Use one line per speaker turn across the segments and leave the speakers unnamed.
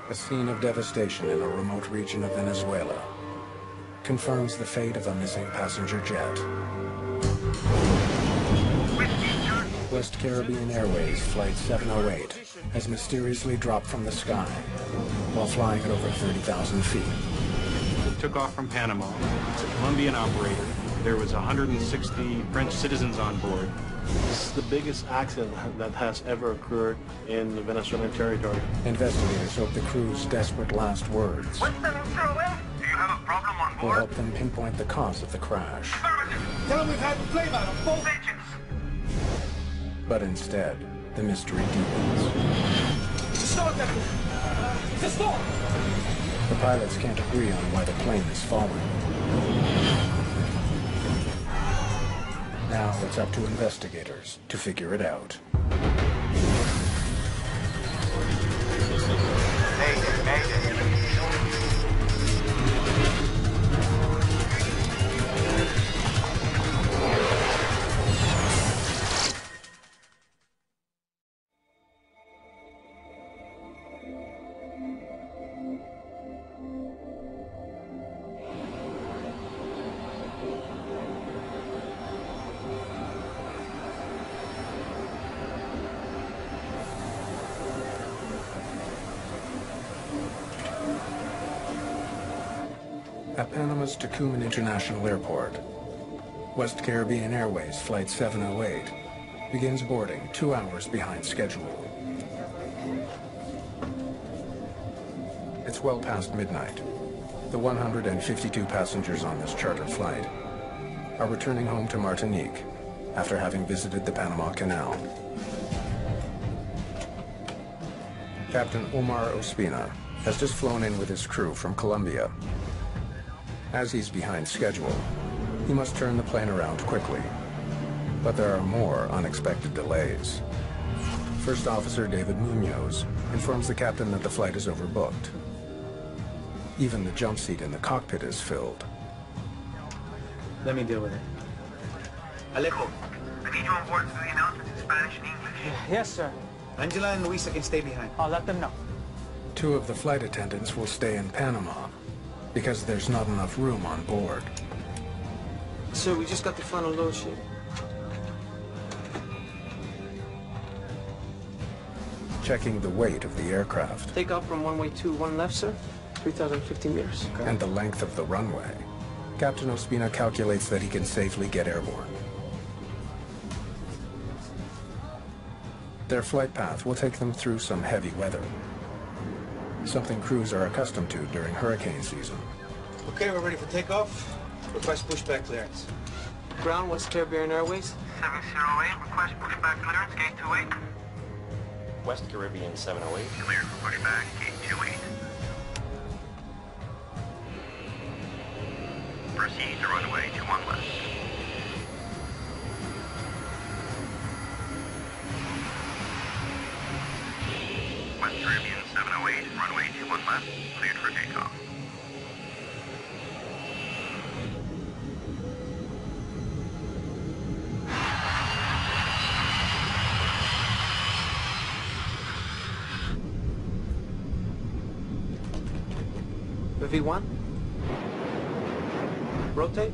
A scene of devastation in a remote region of Venezuela confirms the fate of a missing passenger jet. West Caribbean Airways Flight 708 has mysteriously dropped from the sky while flying at over 30,000 feet.
It took off from Panama. It's a Colombian operator. There was 160 French citizens on board.
This is the biggest accident that has ever occurred in the Venezuelan territory.
Investigators hope the crew's desperate last words
What's the throw-in? Do you have a problem on
will
board?
help them pinpoint the cause of the crash.
Tell them we've had the flame out on both engines.
But instead, the mystery deepens.
Stop, Captain! Stop!
The pilots can't agree on why the plane is falling. Now it's up to investigators to figure it out. At Panama's Tucumán International Airport, West Caribbean Airways Flight 708 begins boarding 2 hours behind schedule. It's well past midnight. The 152 passengers on this charter flight are returning home to Martinique after having visited the Panama Canal. Captain Omar Ospina has just flown in with his crew from Colombia. As he's behind schedule, he must turn the plane around quickly. But there are more unexpected delays. First Officer David Munoz informs the captain that the flight is overbooked. Even the jump seat in the cockpit is filled.
Let me deal with it.
Alejo, I need you on board for the announcements in Spanish and English.
Yes, sir.
Angela and Luisa can stay behind.
I'll let them know.
2 of the flight attendants will stay in Panama because there's not enough room on board.
Sir, we just got the final load sheet.
Checking the weight of the aircraft
Take off from runway 21 left, sir. 3,050 meters.
and the length of the runway, Captain Ospina calculates that he can safely get airborne. Their flight path will take them through some heavy weather, something crews are accustomed to during hurricane season.
Okay, we're ready for takeoff. Request pushback clearance. Ground, West Caribbean Airways.
708, request pushback clearance, gate 28.
West Caribbean 708.
Cleared for pushback, gate 28. Proceed to runway 21 left. West Caribbean 708, runway 21 left, cleared for takeoff.
V1. Rotate.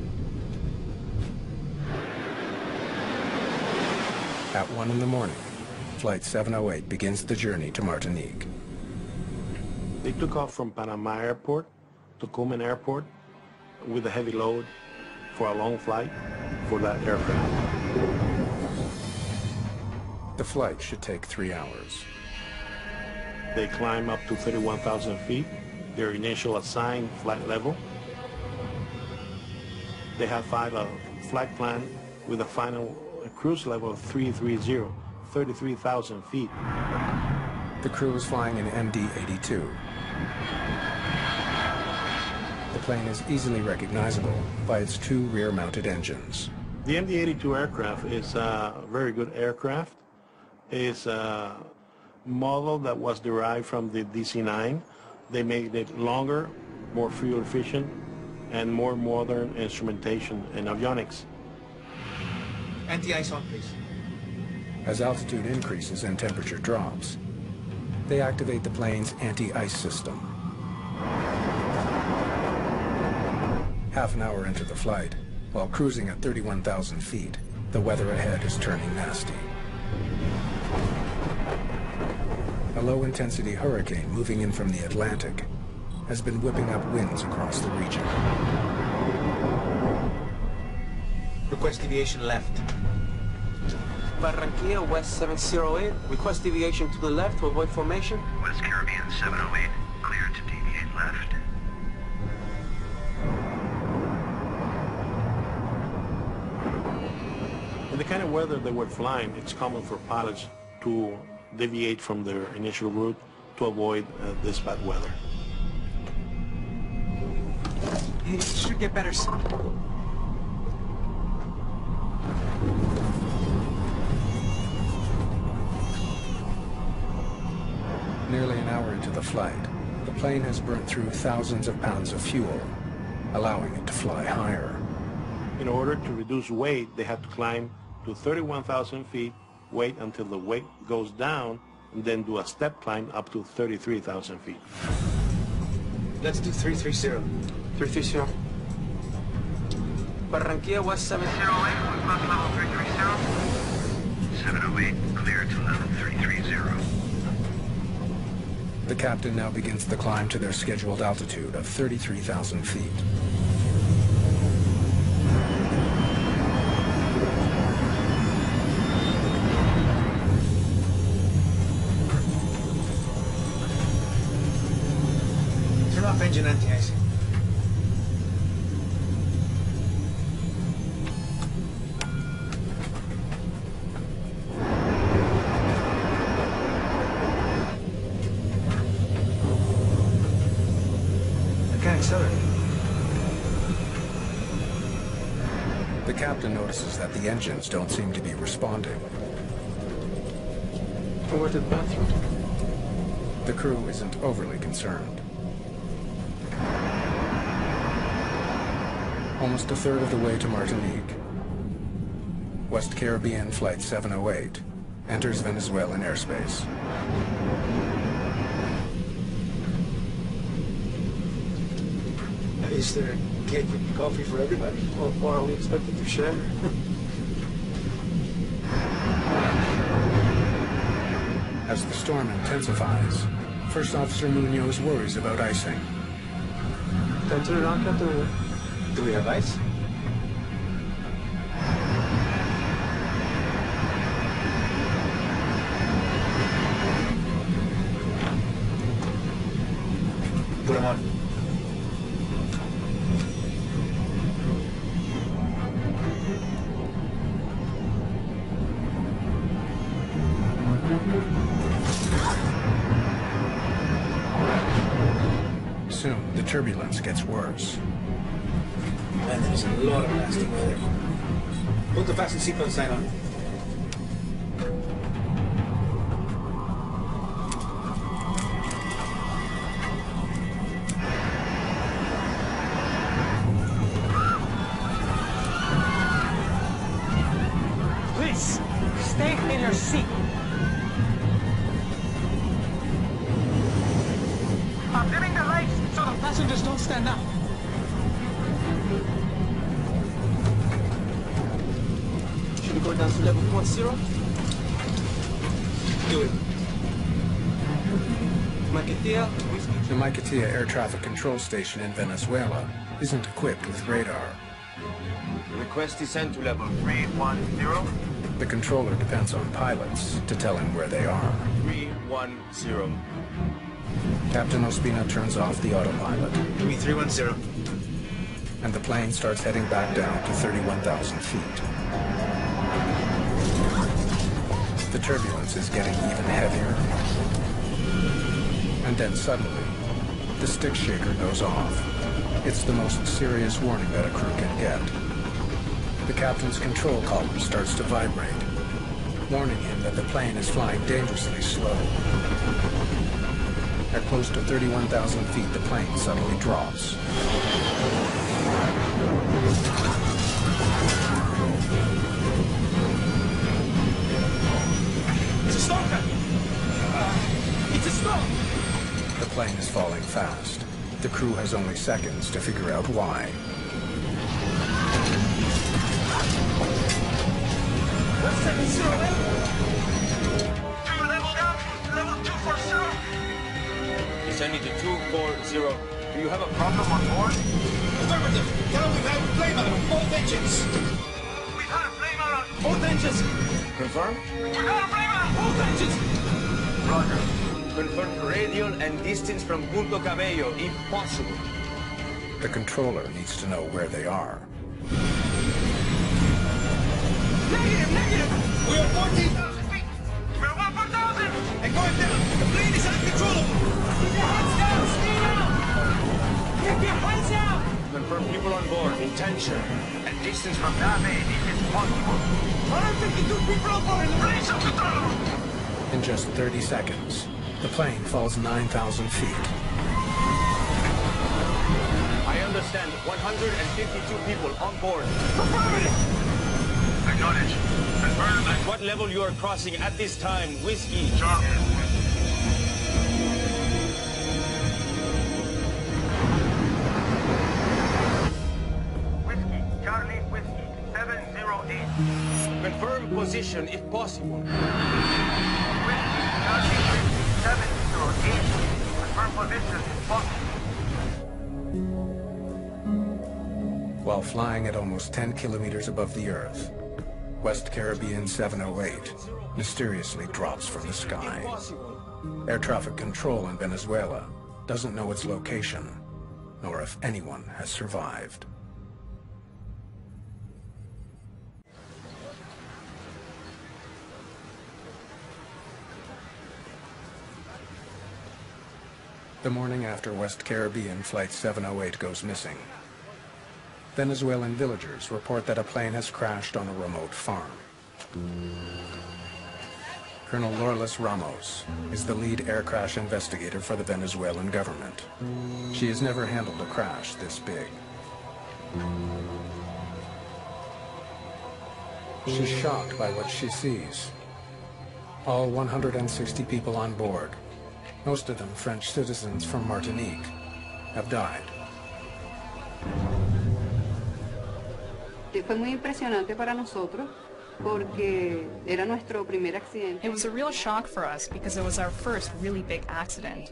At 1 in the morning, Flight 708 begins the journey to Martinique.
They took off from Panama Airport, Tucumán Airport, with a heavy load for a long flight for that aircraft.
The flight should take 3 hours.
They climb up to 31,000 feet, their initial assigned flight level. They have filed a flight plan with a final cruise level of 330, 33,000 feet.
The crew is flying an MD-82. The plane is easily recognizable by its 2 rear-mounted engines.
The MD-82 aircraft is a very good aircraft. It's a model that was derived from the DC-9. They made it longer, more fuel efficient, and more modern instrumentation and avionics.
Anti-ice on, please.
As altitude increases and temperature drops, They activate the plane's anti-ice system. Half an hour into the flight, while cruising at 31,000 feet, the weather ahead is turning nasty. A low-intensity hurricane moving in from the Atlantic has been whipping up winds across the region.
Request deviation left. Barranquilla, West 708. Request deviation to the left to avoid formation.
West Caribbean 708, clear to deviate left.
In the kind of weather they were flying, it's common for pilots to deviate from their initial route to avoid this bad weather.
It should get better soon.
Nearly an hour into the flight, the plane has burnt through thousands of pounds of fuel, allowing it to fly higher.
In order to reduce weight, they had to climb to 31,000 feet, wait until the weight goes down, and then do a step climb up to 33,000 feet.
Let's do 330. 330. Barranquilla, West 708.
Request level 330. 708, clear to level 330.
The captain now begins the climb to their scheduled altitude of 33,000 feet.
Turn off engine anti-icing.
The captain notices that the engines don't seem to be responding.
Over to the bathroom.
The crew isn't overly concerned. Almost a third of the way to Martinique, West Caribbean Flight 708 enters Venezuelan airspace.
Is there cake and coffee for everybody? Or are we expected to share?
As the storm intensifies, First Officer Munoz worries about icing.
Can I turn it on, Captain? Do we have ice? Put them on.
Soon, the turbulence gets worse.
Man, there's a lot of nasty weather. Put the fasten seatbelt sign on.
Please, stay in your seat. I'm dimming the lights so the passengers don't stand up.
Should we go down to level 10? Do it. Maquetia,
The Maiquetía Air Traffic Control Station in Venezuela isn't equipped with radar.
Request descent to level 310.
The controller depends on pilots to tell him where they are.
310.
Captain Ospina turns off the autopilot,
give me 310.
and the plane starts heading back down to 31,000 feet. The turbulence is getting even heavier. And then suddenly, the stick shaker goes off. It's the most serious warning that a crew can get. The captain's control column starts to vibrate, warning him that the plane is flying dangerously slow. At close to 31,000 feet, the plane suddenly drops.
It's a storm, Captain. It's a
The plane is falling fast. The crew has only seconds to figure out why.
Level down, level 240.
Descending to 240. Do you have a problem on board?
Affirmative. Tell them we've had a flame out on both engines. We've had a flame out on both engines.
Confirm?
We've had a flame out on both engines.
Roger. Confirm radial and distance from Punto Cabello, if possible.
The controller needs to know where they are.
Negative. We are 14,000 feet. We're 1,000. And going down. The plane is uncontrollable. Keep your heads down. Stay down. Keep your heads down.
Confirm people on board. Intention.
And distance from Nave if possible.
152 people on board. The plane's uncontrollable.
In just 30 seconds, the plane falls 9,000 feet.
I understand. 152 people on board.
Affirmative.
Acknowledge. Confirm.
At what level you are crossing at this time? Whiskey.
Charlie. Whiskey. Charlie Whiskey. 708.
Confirm position, if possible.
Whiskey. Charlie Whiskey. 708. Confirm position if possible.
While flying at almost 10 kilometers above the Earth, West Caribbean 708 mysteriously drops from the sky. Air traffic control in Venezuela doesn't know its location, nor if anyone has survived. The morning after West Caribbean Flight 708 goes missing, Venezuelan villagers report that a plane has crashed on a remote farm. Colonel Lourdes Ramos is the lead air crash investigator for the Venezuelan government. She has never handled a crash this big. She's shocked by what she sees. All 160 people on board, most of them French citizens from Martinique, have died.
Fue muy impresionante para nosotros porque era nuestro primer accidente.
It was a real shock for us because it was our first really big accident,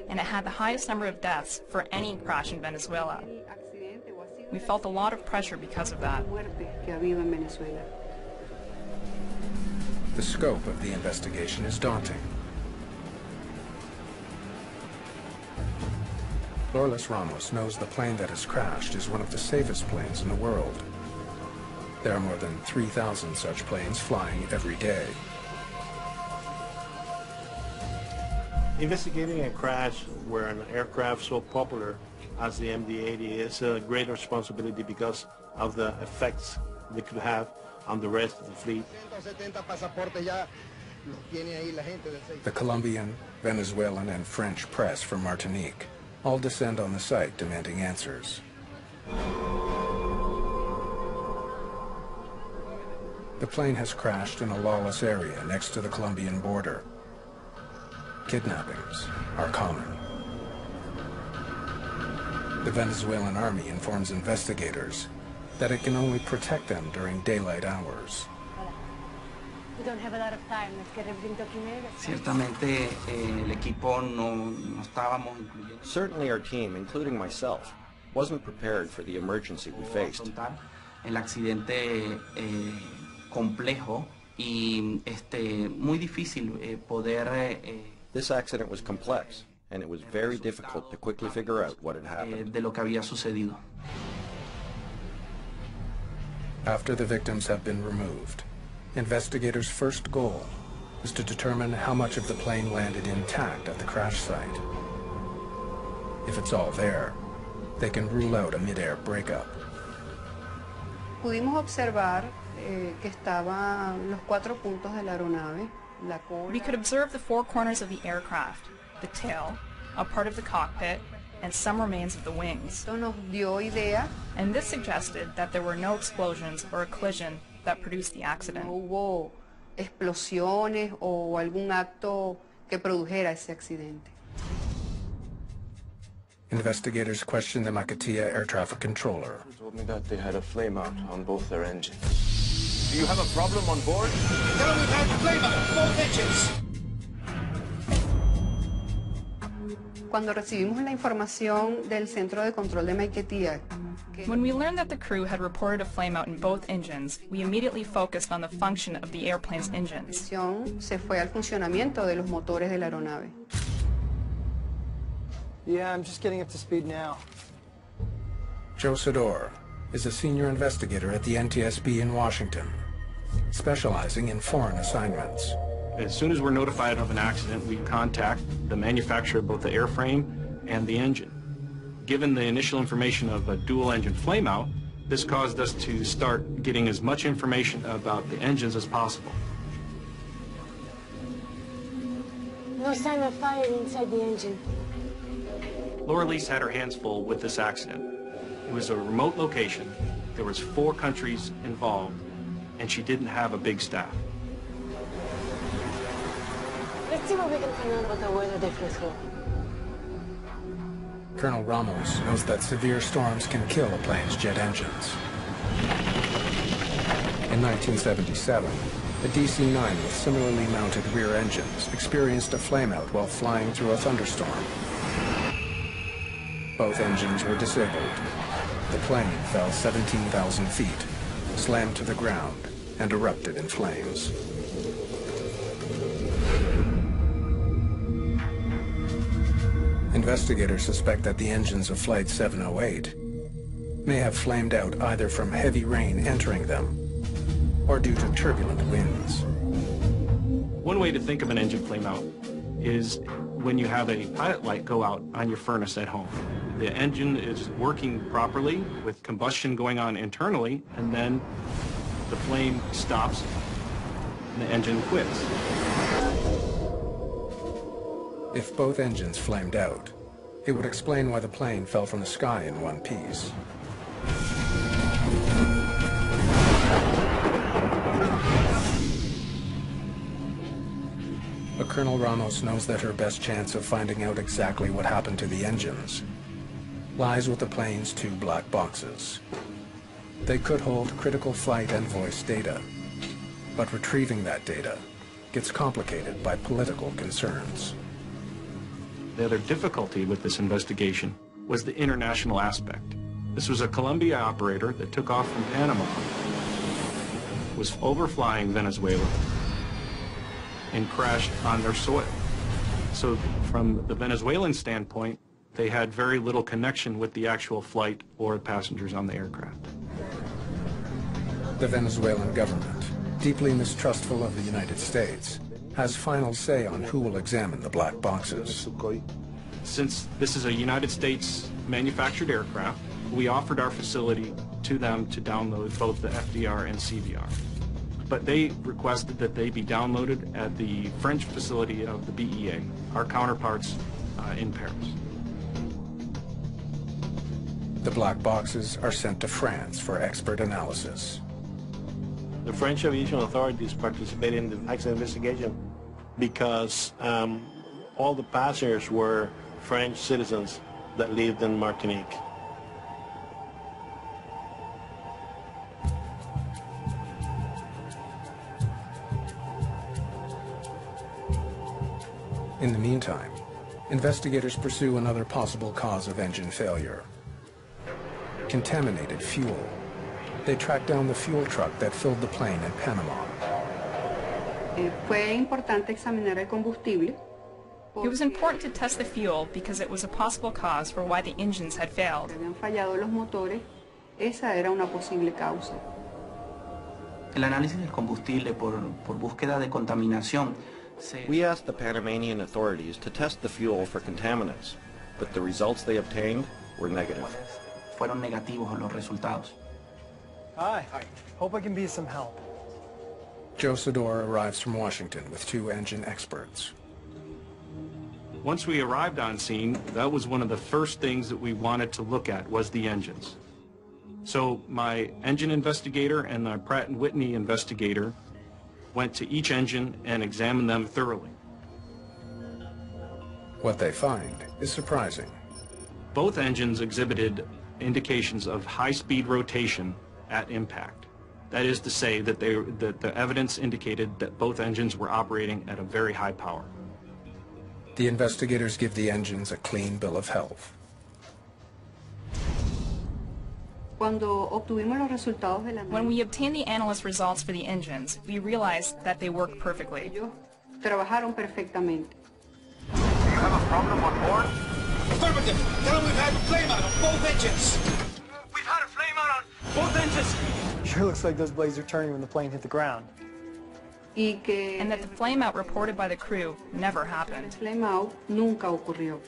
and it had the highest number of deaths for any crash in Venezuela. We felt a lot of pressure because of that.
The scope of the investigation is daunting. Lourdes Ramos knows the plane that has crashed is one of the safest planes in the world. There are more than 3,000 such planes flying every day.
Investigating a crash where an aircraft so popular as the MD-80 is a great responsibility because of the effects they could have on the rest of the fleet.
The Colombian, Venezuelan, and French press from Martinique all descend on the site demanding answers. The plane has crashed in a lawless area next to the Colombian border. Kidnappings are common. The Venezuelan army informs investigators that it can only protect them during daylight hours.
We don't have a lot of time. Let's get everything documented.
Ciertamente el equipo no estábamos incluyendo.
Certainly our team, including myself, wasn't prepared for the emergency we faced.
El accidente complejo y muy difícil poder.
This accident was complex, and it was very difficult to quickly figure out what had happened.
De lo que había sucedido.
After the victims have been removed, investigators' first goal is to determine how much of the plane landed intact at the crash site. If it's all there, they can rule out a mid-air breakup.
Pudimos observar que estaban los 4 puntos de la aeronave, la cola.
We could observe the 4 corners of the aircraft, the tail, a part of the cockpit, and some remains of the wings.
Esto nos dio idea.
And this suggested that there were no explosions or a collision that produced the accident.
No hubo explosiones o algún acto que produjera ese accidente.
Investigators questioned the Makatia air traffic controller.
They told me that they had a flame out on both their engines. Do you have a problem on board?
Tell them we've had a flame out, both engines.
Cuando recibimos la información del centro de control de Maiquetía,
when we learned that the crew had reported a flameout in both engines, we immediately focused on the function of the airplane's engines.
se fue al funcionamiento de los motores de la aeronave.
Yeah, I'm just getting up to speed now.
Joe Sador is a senior investigator at the NTSB in Washington, specializing in foreign assignments.
As soon as we're notified of an accident, we contact the manufacturer of both the airframe and the engine. Given the initial information of a dual-engine flameout, this caused us to start getting as much information about the engines as possible.
No sign of fire inside the engine.
Laura Lease had her hands full with this accident. It was a remote location, there was 4 countries involved, and she didn't have a big staff.
Let's see what we can find out about the weather difference here.
Colonel Ramos knows that severe storms can kill a plane's jet engines. In 1977, a DC-9 with similarly mounted rear engines experienced a flameout while flying through a thunderstorm. Both engines were disabled. The plane fell 17,000 feet, slammed to the ground, and erupted in flames. Investigators suspect that the engines of Flight 708 may have flamed out either from heavy rain entering them or due to turbulent winds.
One way to think of an engine flameout is when you have a pilot light go out on your furnace at home. The engine is working properly with combustion going on internally, and then the flame stops and the engine quits.
If both engines flamed out, it would explain why the plane fell from the sky in one piece. But Colonel Ramos knows that her best chance of finding out exactly what happened to the engines lies with the plane's 2 black boxes. They could hold critical flight and voice data, but retrieving that data gets complicated by political concerns.
The other difficulty with this investigation was the international aspect. This was a Colombia operator that took off from Panama, was overflying Venezuela, and crashed on their soil. So from the Venezuelan standpoint, they had very little connection with the actual flight or passengers on the aircraft.
The Venezuelan government, deeply mistrustful of the United States, has final say on who will examine the black boxes.
Since this is a United States manufactured aircraft, we offered our facility to them to download both the FDR and CVR. But they requested that they be downloaded at the French facility of the BEA, our counterparts in Paris.
The black boxes are sent to France for expert analysis.
The French aviation authorities participated in the accident investigation because all the passengers were French citizens that lived in Martinique.
In the meantime, investigators pursue another possible cause of engine failure: contaminated fuel. They track down the fuel truck that filled the plane in Panama.
Fue importante examinar el combustible.
It was important to test the fuel because it was a possible cause for why the engines had failed.
Habían fallado los motores. Esa era una posible causa.
El análisis del combustible por búsqueda de contaminación.
We asked the Panamanian authorities to test the fuel for contaminants, but the results they obtained were negative.
Fueron negativos los resultados.
Hi. Hope I can be some help.
Joe Sador arrives from Washington with 2 engine experts.
Once we arrived on scene, that was one of the first things that we wanted to look at was the engines. So my engine investigator and the Pratt & Whitney investigator went to each engine and examined them thoroughly.
What they find is surprising.
Both engines exhibited indications of high-speed rotation at impact. That is to say that the evidence indicated that both engines were operating at a very high power.
The investigators give the engines a clean bill of health.
When we obtained the analyst results for the engines, we realized that they worked perfectly.
Trabajaron perfectamente.
Do you have a problem on board?
Affirmative. Tell them we've had a flameout on both engines.
We've had a flameout on both engines.
Sure looks like those blades are turning when the plane hit the ground.
And that the flameout reported by the crew never happened.
Flameout nunca ocurrió.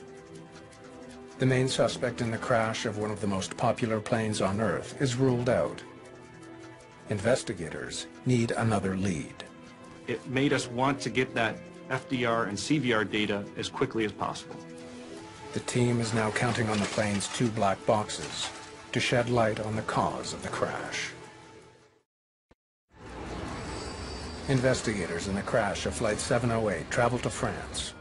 The main suspect in the crash of one of the most popular planes on Earth is ruled out. Investigators need another lead.
It made us want to get that FDR and CVR data as quickly as possible.
The team is now counting on the plane's 2 black boxes to shed light on the cause of the crash. Investigators in the crash of Flight 708 travel to France.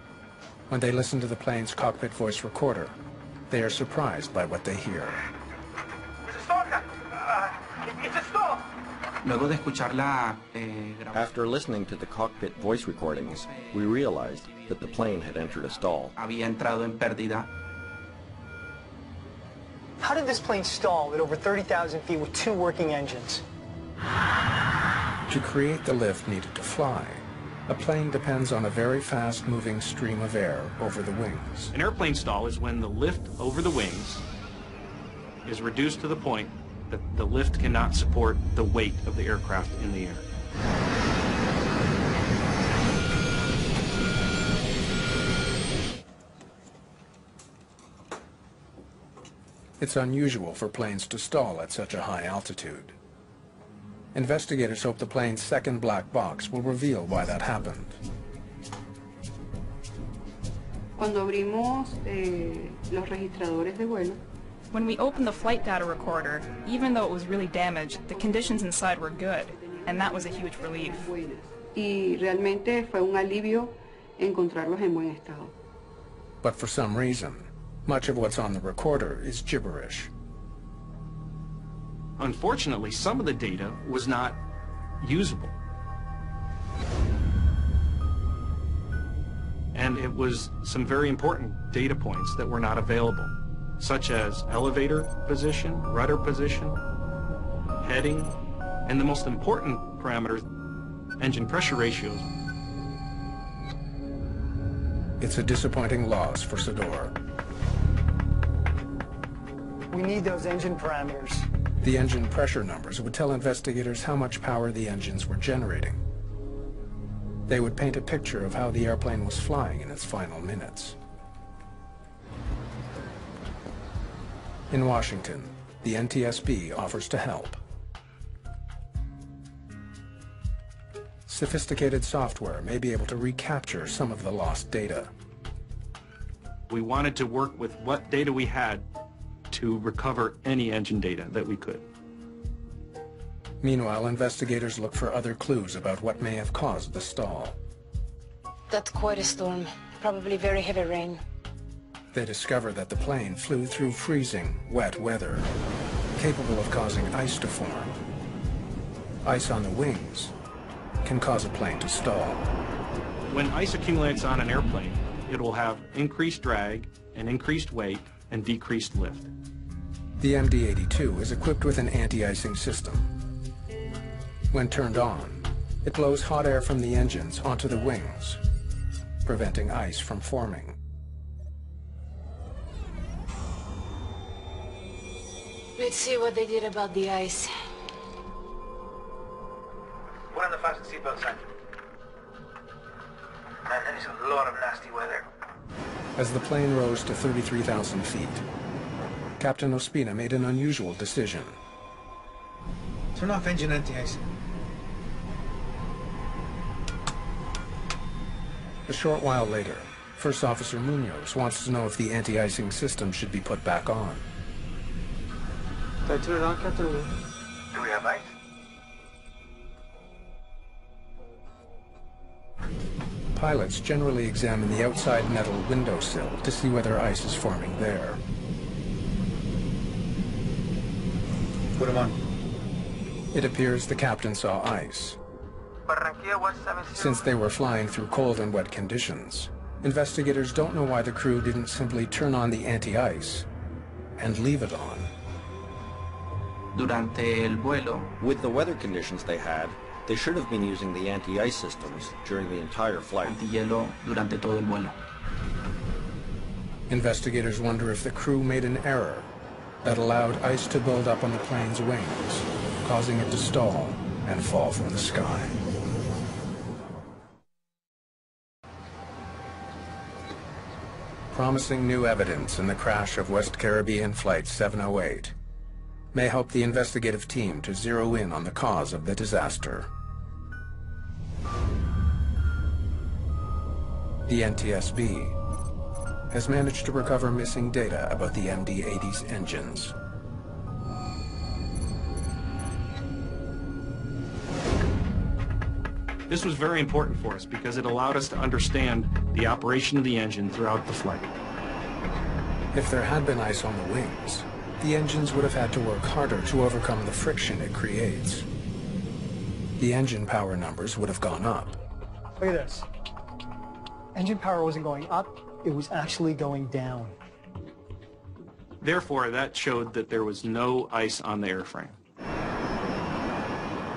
When they listen to the plane's cockpit voice recorder, they are surprised by what they hear.
It's a stall, Captain. It's a stall.
Luego de escucharla,
After listening to the cockpit voice recordings, we realized that the plane had entered a stall.
había entrado en pérdida.
How did this plane stall at over 30,000 feet with 2 working engines?
To create the lift needed to fly, a plane depends on a very fast-moving stream of air over the wings.
An airplane stall is when the lift over the wings is reduced to the point that the lift cannot support the weight of the aircraft in the air.
It's unusual for planes to stall at such a high altitude. Investigators hope the plane's second black box will reveal why that happened.
Cuando abrimos los registradores de vuelo,
When we opened the flight data recorder, even though it was really damaged, the conditions inside were good, and that was a huge relief.
y realmente fue un alivio encontrarlos en buen estado.
But for some reason, much of what's on the recorder is gibberish.
Unfortunately, some of the data was not usable. And it was some very important data points that were not available, such as elevator position, rudder position, heading, and the most important parameters, engine pressure ratios.
It's a disappointing loss for Sador.
We need those engine parameters.
The engine pressure numbers would tell investigators how much power the engines were generating. They would paint a picture of how the airplane was flying in its final minutes. In Washington, the NTSB offers to help. Sophisticated software may be able to recapture some of the lost data.
We wanted to work with what data we had to recover any engine data that we could.
Meanwhile, investigators look for other clues about what may have caused the stall.
That's quite a storm. Probably very heavy rain.
They discover that the plane flew through freezing, wet weather, capable of causing ice to form. Ice on the wings can cause a plane to stall.
When ice accumulates on an airplane, it will have increased drag and increased weight and decreased lift.
The MD-82 is equipped with an anti-icing system. When turned on, it blows hot air from the engines onto the wings, preventing ice from forming.
Let's see what they did about the ice.
Put on the fasten seatbelt sign. Man, that is a lot of nasty weather.
As the plane rose to 33,000 feet, Captain Ospina made an unusual decision.
Turn off engine anti-icing.
A short while later, First Officer Munoz wants to know if the anti-icing system should be put back on.
Did I turn it on, Captain?
Do we have ice?
Pilots generally examine the outside metal windowsill to see whether ice is forming there.
Put him on.
It appears the captain saw ice. Since they were flying through cold and wet conditions, investigators don't know why the crew didn't simply turn on the anti-ice and leave it on.
Durante el vuelo,
With the weather conditions they had, they should have been using the anti-ice systems during the entire flight.
antihielo durante todo el vuelo.
Investigators wonder if the crew made an error that allowed ice to build up on the plane's wings, causing it to stall and fall from the sky. Promising new evidence in the crash of West Caribbean Flight 708 may help the investigative team to zero in on the cause of the disaster. The NTSB has managed to recover missing data about the MD-80's engines.
This was very important for us because it allowed us to understand the operation of the engine throughout the flight.
If there had been ice on the wings, the engines would have had to work harder to overcome the friction it creates. The engine power numbers would have gone up.
Look at this. Engine power wasn't going up, it was actually going down.
Therefore, that showed that there was no ice on the airframe.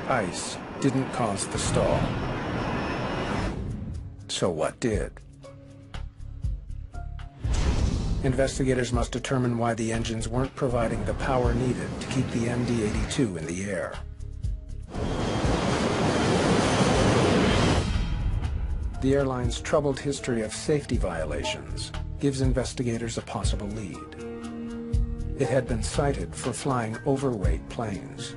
Ice didn't cause the stall. So what did? Investigators must determine why the engines weren't providing the power needed to keep the MD-82 in the air. The airline's troubled history of safety violations gives investigators a possible lead. It had been cited for flying overweight planes.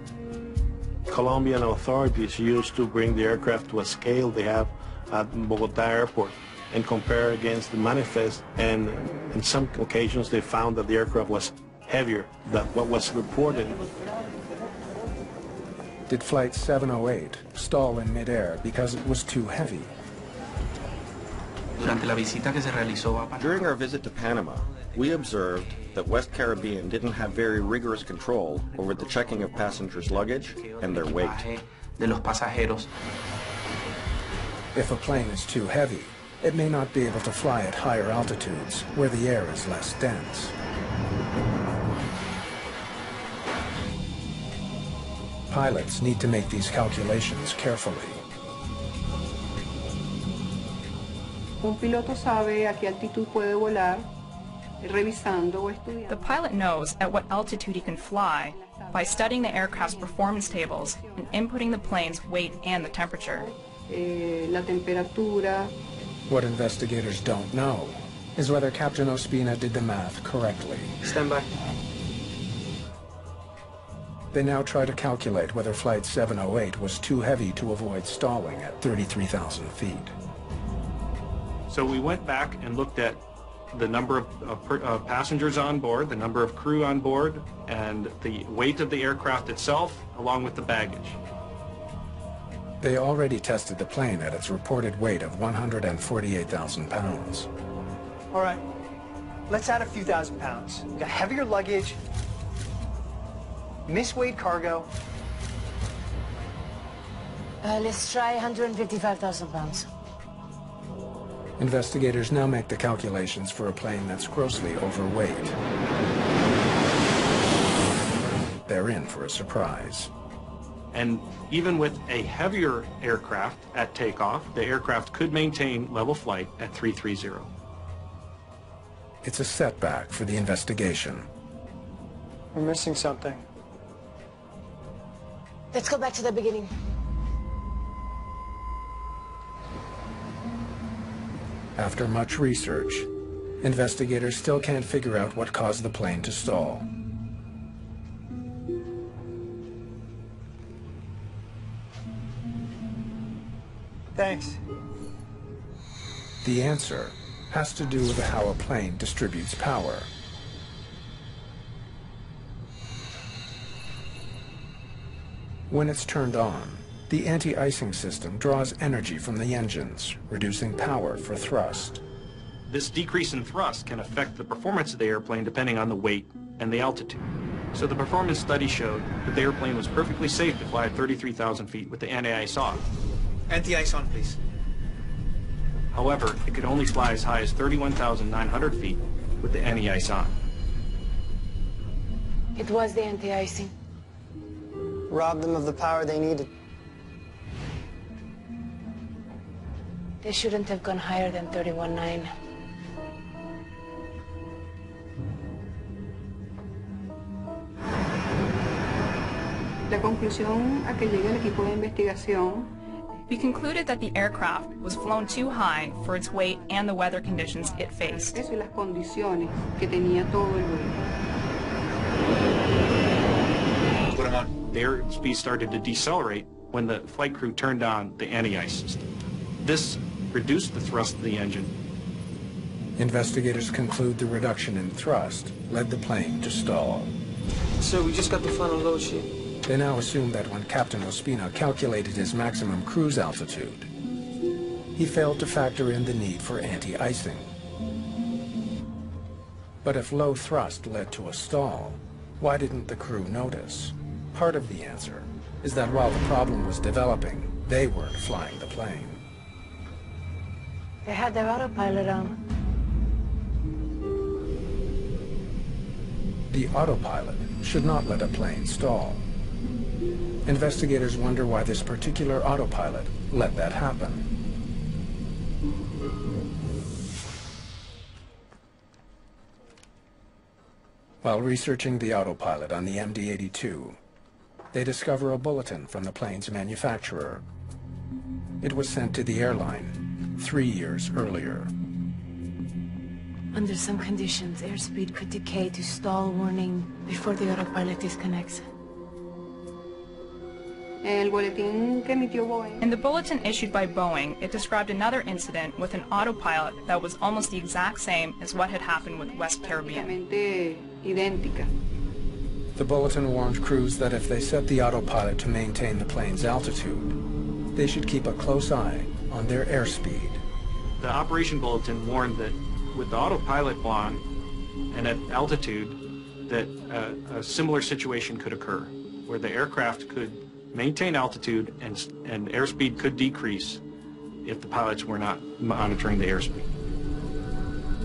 Colombian authorities used to bring the aircraft to a scale they have at Bogota Airport and compare against the manifest, and in some occasions they found that the aircraft was heavier than what was reported.
Did Flight 708 stall in midair because it was too heavy?
During our visit to Panama, we observed that West Caribbean didn't have very rigorous control over the checking of passengers' luggage and their weight.
If a plane is too heavy, it may not be able to fly at higher altitudes where the air is less dense. Pilots need to make these calculations carefully.
Un piloto sabe a qué altitud puede volar, revisando o estudiando.
The pilot knows at what altitude he can fly by studying the aircraft's performance tables and inputting the plane's weight and the temperature.
La temperatura.
What investigators don't know is whether Captain Ospina did the math correctly.
Stand by.
They now try to calculate whether Flight 708 was too heavy to avoid stalling at 33,000 feet.
So we went back and looked at the number of passengers on board, the number of crew on board, and the weight of the aircraft itself, along with the baggage.
They already tested the plane at its reported weight of 148,000 pounds.
All right, let's add a few thousand pounds. We got heavier luggage, misweighed cargo.
Let's try 155,000 pounds.
Investigators now make the calculations for a plane that's grossly overweight. They're in for a surprise.
And even with a heavier aircraft at takeoff, the aircraft could maintain level flight at 330.
It's a setback for the investigation.
We're missing something.
Let's go back to the beginning.
After much research, investigators still can't figure out what caused the plane to stall.
Thanks.
The answer has to do with how a plane distributes power. When it's turned on, The anti-icing system draws energy from the engines, reducing power for thrust.
This decrease in thrust can affect the performance of the airplane depending on the weight and the altitude. So the performance study showed that the airplane was perfectly safe to fly at 33,000 feet with the anti-ice off.
Anti-ice on, please.
However, it could only fly as high as 31,900 feet with the anti-ice on.
It was the anti-icing.
Robbed them of the power they needed.
They shouldn't have gone higher than 31.9.
La conclusión a que llega el equipo de investigación.
We concluded that the aircraft was flown too high for its weight and the weather conditions it faced.
Eso y las condiciones que tenía todo el vuelo.
Put them on.
The airspeed started to decelerate when the flight crew turned on the anti-ice system. This reduced the thrust of the engine.
Investigators conclude the reduction in thrust led the plane to stall.
Sir, we just got the final load sheet.
They now assume that when Captain Ospina calculated his maximum cruise altitude, he failed to factor in the need for anti-icing. But if low thrust led to a stall, why didn't the crew notice? Part of the answer is that while the problem was developing, they weren't flying the plane.
They had their autopilot on.
The autopilot should not let a plane stall. Investigators wonder why this particular autopilot let that happen. While researching the autopilot on the MD-82, they discover a bulletin from the plane's manufacturer. It was sent to the airline 3 years earlier.
Under some conditions, airspeed could decay to stall warning before the autopilot disconnects.
El boletín que emitió Boeing.
In the bulletin issued by Boeing, it described another incident with an autopilot that was almost the exact same as what had happened with West Caribbean.
Idéntica.
The bulletin warned crews that if they set the autopilot to maintain the plane's altitude, they should keep a close eye on their airspeed.
The operation bulletin warned that with the autopilot on and at altitude, that a similar situation could occur, where the aircraft could maintain altitude and airspeed could decrease if the pilots were not monitoring the airspeed.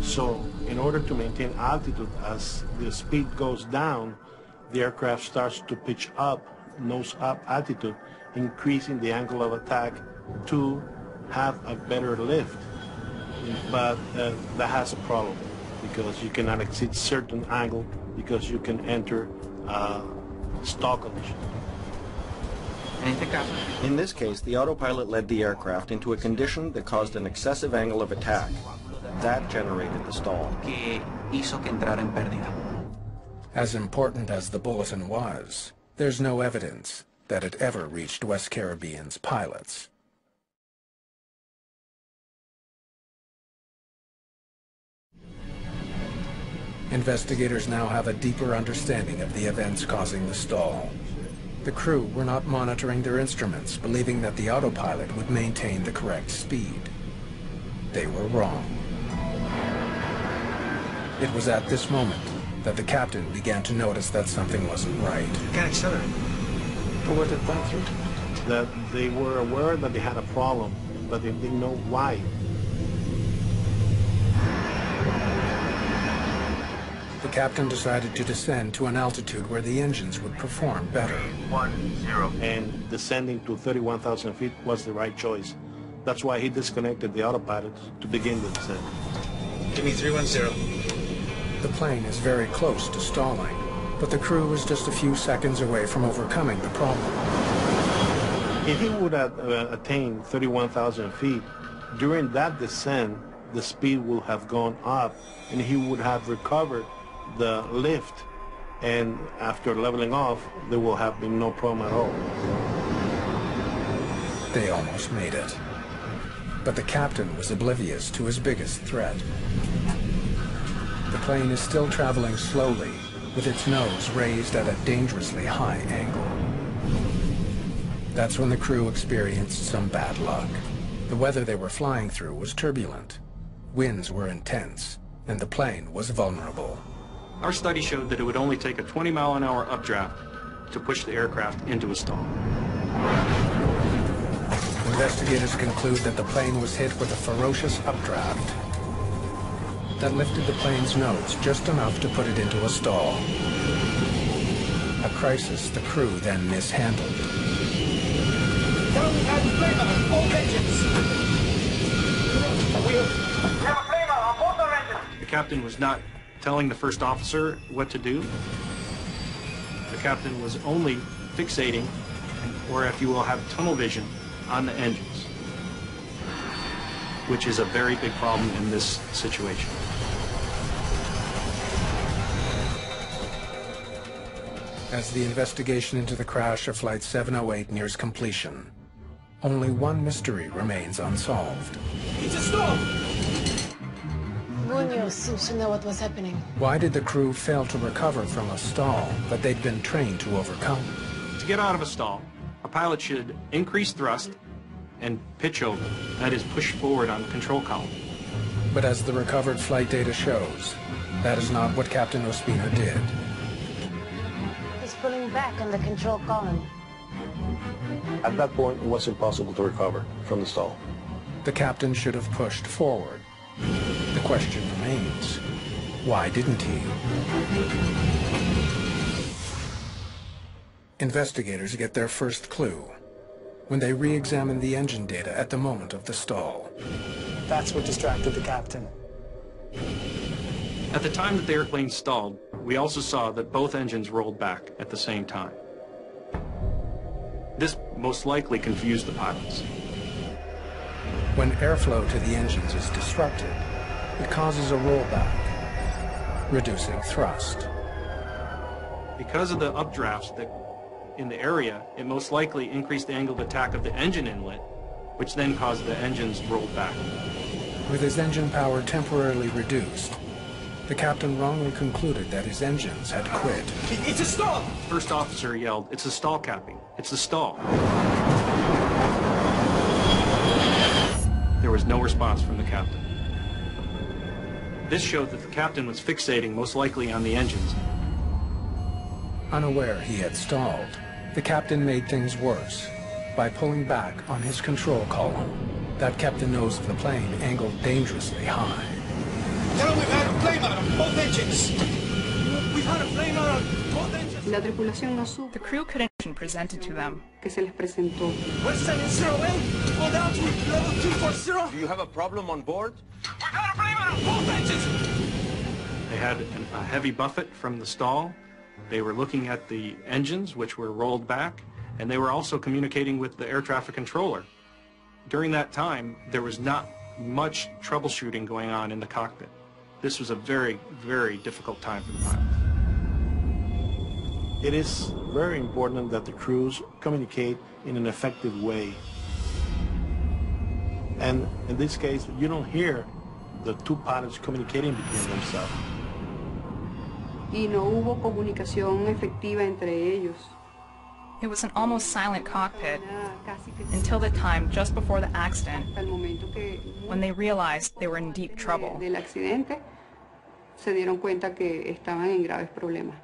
So in order to maintain altitude, as the speed goes down, the aircraft starts to pitch up, nose up altitude, increasing the angle of attack to have a better lift. But that has a problem because you cannot exceed certain angle because you can enter stall condition.
In this case, the autopilot led the aircraft into a condition that caused an excessive angle of attack. That generated the stall.
As important as the bulletin was, there's no evidence that it ever reached West Caribbean's pilots. Investigators now have a deeper understanding of the events causing the stall. The crew were not monitoring their instruments, believing that the autopilot would maintain the correct speed. They were wrong. It was at this moment that the captain began to notice that something wasn't right.
Can't accelerate.
What was it that through? That they were aware that they had a problem, but they didn't know why.
The captain decided to descend to an altitude where the engines would perform better.
310. And descending to 31,000 feet was the right choice. That's why he disconnected the autopilot to begin the descent.
Give me 310.
The plane is very close to stalling, but the crew was just a few seconds away from overcoming the problem.
If he would have attained 31,000 feet, during that descent, the speed would have gone up and he would have recovered the lift, and after leveling off, there will have been no problem at all.
They almost made it. But the captain was oblivious to his biggest threat. The plane is still traveling slowly, with its nose raised at a dangerously high angle. That's when the crew experienced some bad luck. The weather they were flying through was turbulent. Winds were intense, and the plane was vulnerable.
Our study showed that it would only take a 20-mile-an-hour updraft to push the aircraft into a stall.
Investigators conclude that the plane was hit with a ferocious updraft that lifted the plane's nose just enough to put it into a stall. A crisis the crew then mishandled.
Tell them we have a flamer on both engines. We have a flamer on both our engines.
The captain was not telling the first officer what to do. The captain was only fixating, or if you will, have tunnel vision on the engines, which is a very big problem in this situation.
As the investigation into the crash of Flight 708 nears completion, only one mystery remains unsolved.
It's a stall!
Munoz seems to know what was happening.
Why did the crew fail to recover from a stall that they'd been trained to overcome?
To get out of a stall, a pilot should increase thrust and pitch over, that is, push forward on the control column.
But as the recovered flight data shows, that is not what Captain Ospina did.
He's pulling back on the control column.
At that point, it was impossible to recover from the stall.
The captain should have pushed forward. The question remains, why didn't he? Investigators get their first clue when they re-examine the engine data at the moment of the stall.
That's what distracted the captain.
At the time that the airplane stalled, we also saw that both engines rolled back at the same time. This most likely confused the pilots.
When airflow to the engines is disrupted, it causes a rollback, reducing thrust.
Because of the updrafts that in the area, it most likely increased the angle of attack of the engine inlet, which then caused the engines rolled back.
With his engine power temporarily reduced, the captain wrongly concluded that his engines had quit.
It's a stall!
First officer yelled, "It's a stall capping. It's a stall." There was no response from the captain. This showed that the captain was fixating most likely on the engines.
Unaware he had stalled, the captain made things worse by pulling back on his control column. That kept the nose of the plane angled dangerously high.
Tell them we've had a flamer on both engines. We've had a flamer on both engines.
La tripulación no supo
The crew couldn't presented to them.
que se les presentó.
West 708, go down to level 240.
Do you have a problem on board?
We've had a flamer on both engines.
They had a heavy buffet from the stall. They were looking at the engines, which were rolled back, and they were also communicating with the air traffic controller. During that time, there was not much troubleshooting going on in the cockpit. This was a very, very difficult time for the pilots.
It is very important that the crews communicate in an effective way. And in this case, you don't hear the two pilots communicating between themselves.
Y no hubo comunicación efectiva entre ellos.
It was an almost silent cockpit until the time just before the accident, when they realized they were in deep trouble.
Del accidente se dieron cuenta que estaban en graves problemas.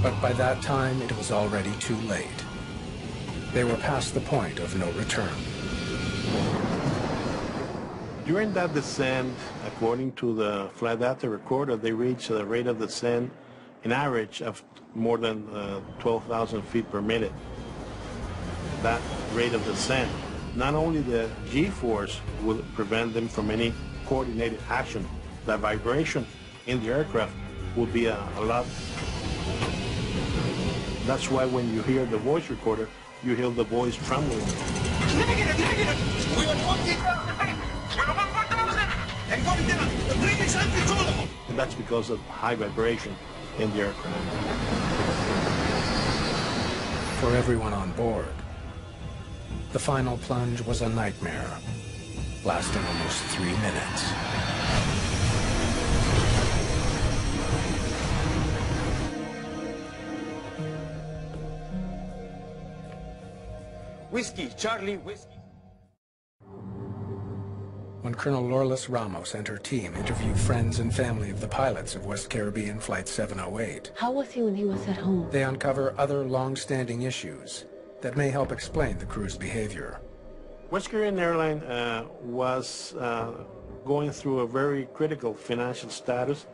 But by that time, it was already too late. They were past the point of no return.
During that descent, according to the flight data recorder, they reached a rate of descent, an average of more than 12,000 feet per minute. That rate of descent, not only the G-force will prevent them from any coordinated action, the vibration in the aircraft will be a lot. That's why when you hear the voice recorder, you hear the voice trembling.
Negative, negative. We are 14,000 feet. We're above 4,000. And going down. The plane is uncontrollable.
And that's because of high vibration in the aircraft.
For everyone on board, the final plunge was a nightmare, lasting almost 3 minutes.
Whiskey, Charlie, whiskey.
When Colonel Lourdes Ramos and her team interview friends and family of the pilots of West Caribbean Flight 708,
How was he when he was at home?
they uncover other long-standing issues that may help explain the crew's behavior.
West Caribbean Airline was going through a very critical financial status.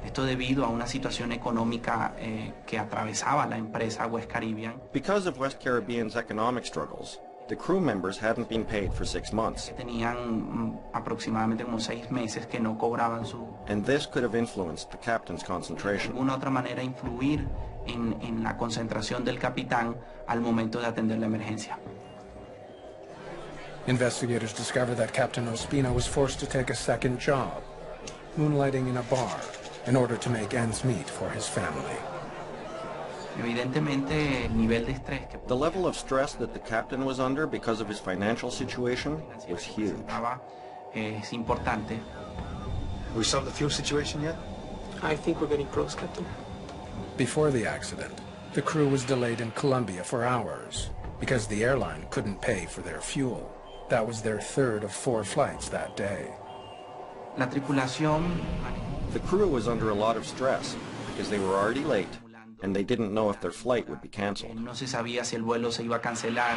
Esto debido a una situación económica que atravesaba la empresa West Caribbean.
Because of West Caribbean's economic struggles, the crew members hadn't been paid for 6 months.
Tenían aproximadamente como 6 meses que no cobraban su...
And this could have influenced the captain's concentration.
De alguna otra manera influir en la concentración del capitán al momento de atender la emergencia.
Investigators discover that Captain Ospina was forced to take a second job, moonlighting in a bar, in order to make ends meet for his family.
Evidentemente, el nivel de estrés que...
The level of stress that the captain was under because of his financial situation was huge.
Es importante.
Have we solved the fuel situation yet?
I think we're getting close, Captain.
Before the accident, the crew was delayed in Colombia for hours because the airline couldn't pay for their fuel. That was their third of 4 flights that day.
La tripulación...
The crew was under a lot of stress because they were already late and they didn't know if their flight would be canceled.
No se sabía si el vuelo se iba a cancelar.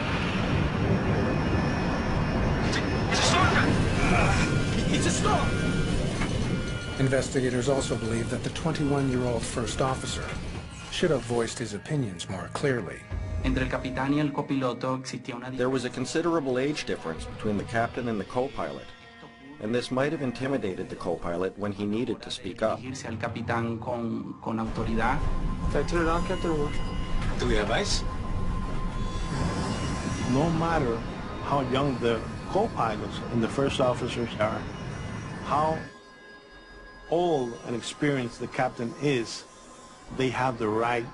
It's a storm!
Investigators also believe that the 21-year-old first officer should have voiced his opinions more clearly.
Entre el capitán y el copiloto existía una...
There was a considerable age difference between the captain and the co-pilot, and this might have intimidated the co-pilot when he needed to speak up.
Dirigirse al capitán con autoridad.
Can I turn it on, Captain?
Do we have ice?
No matter how young the co-pilots and the first officers are, how old and experienced the captain is, they have the right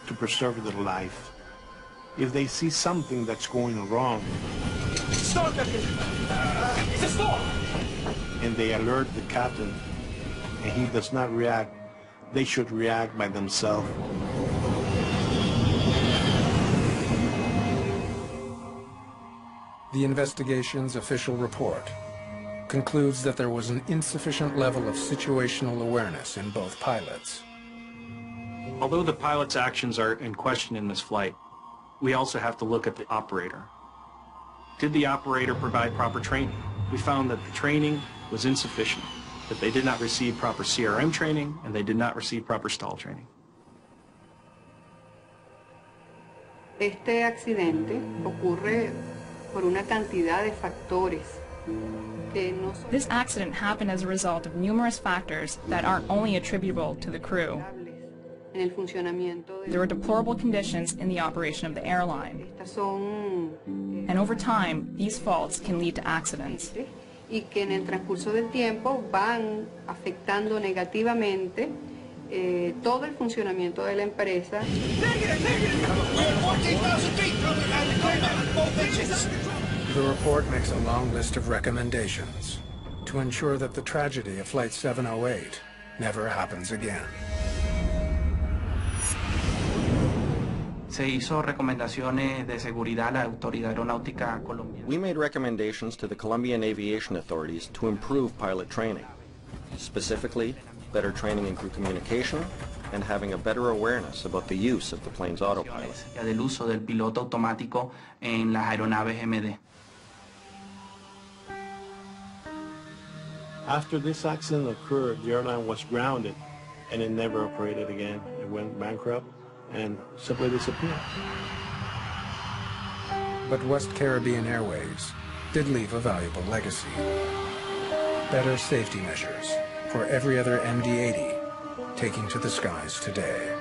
to preserve their life. If they see something that's going wrong,
Storm, Captain! It's a storm!
And they alert the captain, and he does not react, they should react by themselves.
The investigation's official report concludes that there was an insufficient level of situational awareness in both pilots.
Although the pilot's actions are in question in this flight, we also have to look at the operator. Did the operator provide proper training? We found that the training was insufficient, that they did not receive proper CRM training and they did not receive proper stall training.
Este accidente ocurre por una cantidad de factores que no son...
This accident happened as a result of numerous factors that aren't only attributable to the crew.
en el funcionamiento de...
There were deplorable conditions in the operation of the airline.
Estas son...
And over time, these faults can lead to accidents.
Y que en el transcurso del tiempo van afectando negativamente todo el funcionamiento de la empresa.
The report makes a long list of recommendations to ensure that the tragedy of Flight 708 never happens again.
Se hizo recomendaciones de seguridad a la Autoridad Aeronáutica Colombiana.
We made recommendations to the Colombian aviation authorities to improve pilot training, specifically better training in crew communication and having a better awareness about the use of the plane's autopilot.
Del uso del piloto automático en las aeronaves MD.
After this accident occurred, the airline was grounded and it never operated again. It went bankrupt and simply disappeared.
But West Caribbean Airways did leave a valuable legacy. Better safety measures for every other MD-80 taking to the skies today.